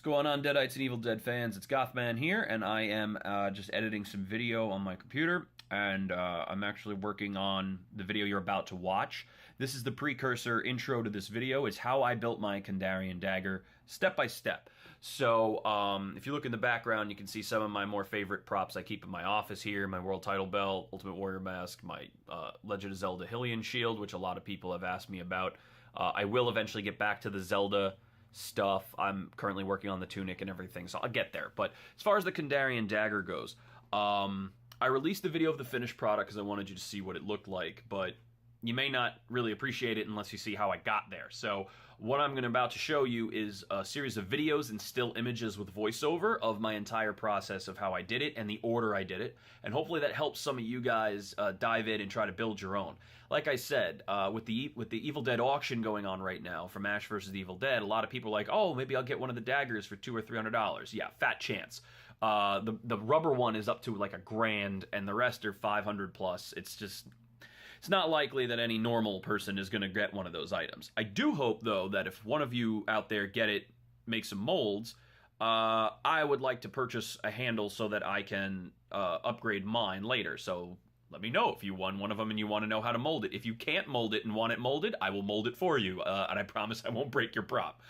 What's going on, Deadites and Evil Dead fans? It's Gothman here, and I am just editing some video on my computer, and I'm actually working on the video you're about to watch. This is the precursor intro to this video. It's how I built my Kandarian Dagger, step by step. So, if you look in the background, you can see some of my more favorite props I keep in my office here. My World Title Belt, Ultimate Warrior Mask, my Legend of Zelda Hylian Shield, which a lot of people have asked me about. I will eventually get back to the Zelda stuff. I'm currently working on the tunic and everything, so I'll get there. But as far as the Kandarian Dagger goes, I released the video of the finished product because I wanted you to see what it looked like, but you may not really appreciate it unless you see how I got there. So what I'm about to show you is a series of videos and still images with voiceover of my entire process of how I did it and the order I did it, and hopefully that helps some of you guys dive in and try to build your own. Like I said, with the Evil Dead auction going on right now from Ash vs. Evil Dead, a lot of people are like, oh, maybe I'll get one of the daggers for $200 or $300. Yeah, fat chance. The rubber one is up to like $1,000, and the rest are 500 plus. It's not likely that any normal person is going to get one of those items. I do hope, though, that if one of you out there get it, make some molds, I would like to purchase a handle so that I can upgrade mine later. So let me know if you won one of them and you want to know how to mold it. If you can't mold it and want it molded, I will mold it for you, and I promise I won't break your prop.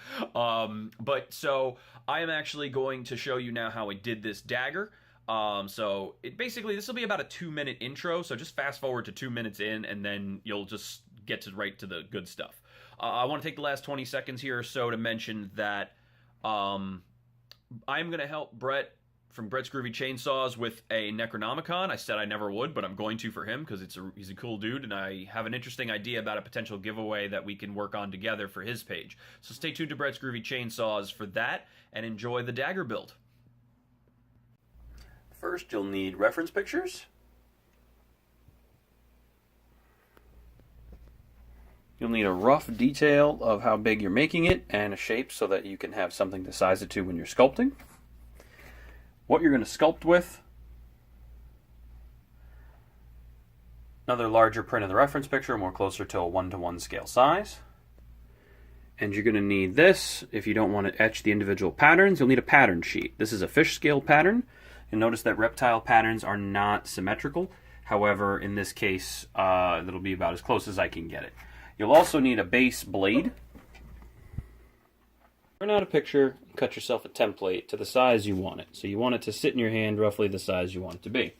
So I am actually going to show you now how I did this dagger. So basically this will be about a 2-minute intro, so just fast forward to 2 minutes in and then you'll just get right to the good stuff. I want to take the last 20 seconds here or so to mention that I'm going to help Brett from Brett's Groovy Chainsaws with a Necronomicon. I said I never would, but I'm going to for him because he's a cool dude, and I have an interesting idea about a potential giveaway that we can work on together for his page. So stay tuned to Brett's Groovy Chainsaws for that, and enjoy the dagger build. First, you'll need reference pictures. You'll need a rough detail of how big you're making it and a shape so that you can have something to size it to when you're sculpting. What you're going to sculpt with. Another larger print of the reference picture, more closer to a 1:1 scale size. And you're going to need this. If you don't want to etch the individual patterns, you'll need a pattern sheet. This is a fish scale pattern. You'll notice that reptile patterns are not symmetrical. However, in this case, that'll be about as close as I can get it. You'll also need a base blade. Print out a picture and cut yourself a template to the size you want it. So you want it to sit in your hand roughly the size you want it to be.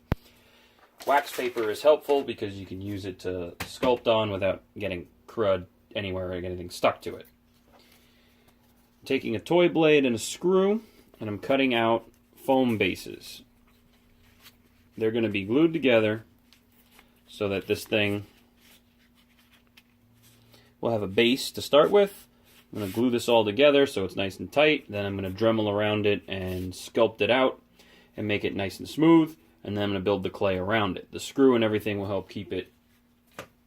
Wax paper is helpful because you can use it to sculpt on without getting crud anywhere or anything stuck to it. I'm taking a toy blade and a screw, and I'm cutting out foam bases. They're going to be glued together so that this thing will have a base to start with. I'm going to glue this all together so it's nice and tight. Then I'm going to Dremel around it and sculpt it out and make it nice and smooth. And then I'm going to build the clay around it. The screw and everything will help keep it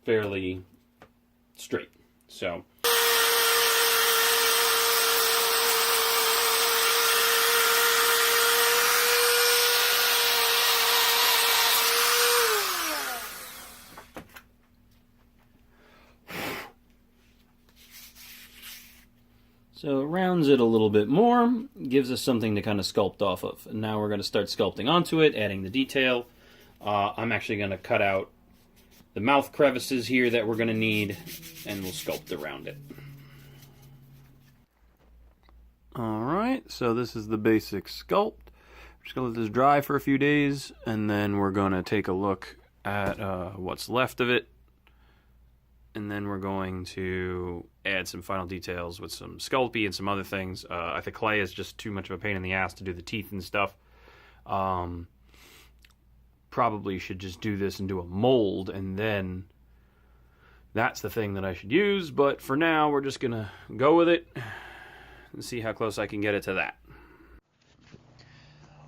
fairly straight. So So it rounds it a little bit more, gives us something to kind of sculpt off of. And now we're going to start sculpting onto it, adding the detail. I'm actually going to cut out the mouth crevices here that we're going to need, and we'll sculpt around it. Alright, so this is the basic sculpt. I'm just going to let this dry for a few days, and then we're going to take a look at what's left of it. And then we're going to add some final details with some Sculpey and some other things. I think clay is just too much of a pain in the ass to do the teeth and stuff. Probably should just do this and do a mold, and then that's the thing that I should use. But for now, we're just going to go with it and see how close I can get it to that.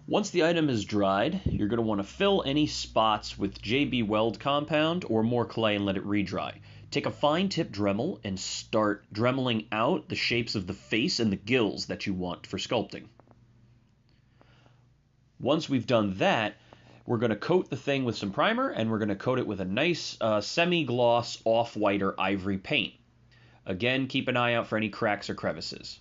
Once the item is dried, you're going to want to fill any spots with JB Weld compound or more clay and let it re-dry. Take a fine tip Dremel and start dremeling out the shapes of the face and the gills that you want for sculpting. Once we've done that, we're going to coat the thing with some primer, and we're going to coat it with a nice semi-gloss off-white or ivory paint. Again, keep an eye out for any cracks or crevices.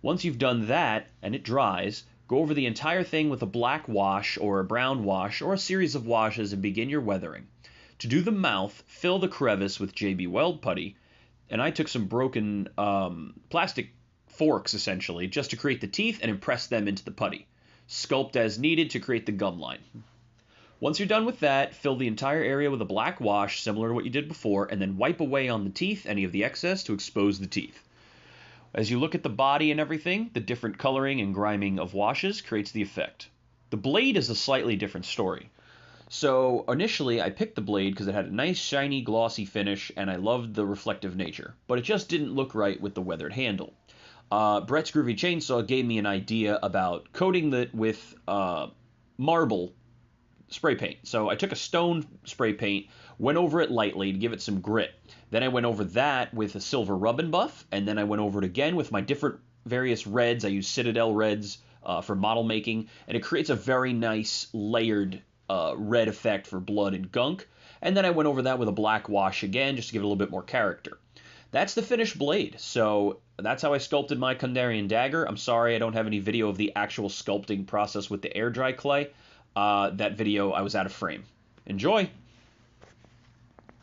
Once you've done that and it dries, go over the entire thing with a black wash or a brown wash or a series of washes and begin your weathering. To do the mouth, fill the crevice with JB Weld putty, and I took some broken plastic forks, essentially, just to create the teeth and impress them into the putty. Sculpt as needed to create the gum line. Once you're done with that, fill the entire area with a black wash, similar to what you did before, and then wipe away on the teeth any of the excess to expose the teeth. As you look at the body and everything, the different coloring and griming of washes creates the effect. The blade is a slightly different story. So initially I picked the blade because it had a nice shiny glossy finish and I loved the reflective nature, but it just didn't look right with the weathered handle. Brett's Groovy Chainsaw gave me an idea about coating it with marble spray paint. So I took a stone spray paint, went over it lightly to give it some grit. Then I went over that with a silver rub and buff, and then I went over it again with my different various reds. I use Citadel reds for model making, and it creates a very nice layered red effect for blood and gunk. And then I went over that with a black wash again, just to give it a little bit more character. That's the finished blade. So that's how I sculpted my Kandarian Dagger. I'm sorry I don't have any video of the actual sculpting process with the air dry clay. That video, I was out of frame. Enjoy!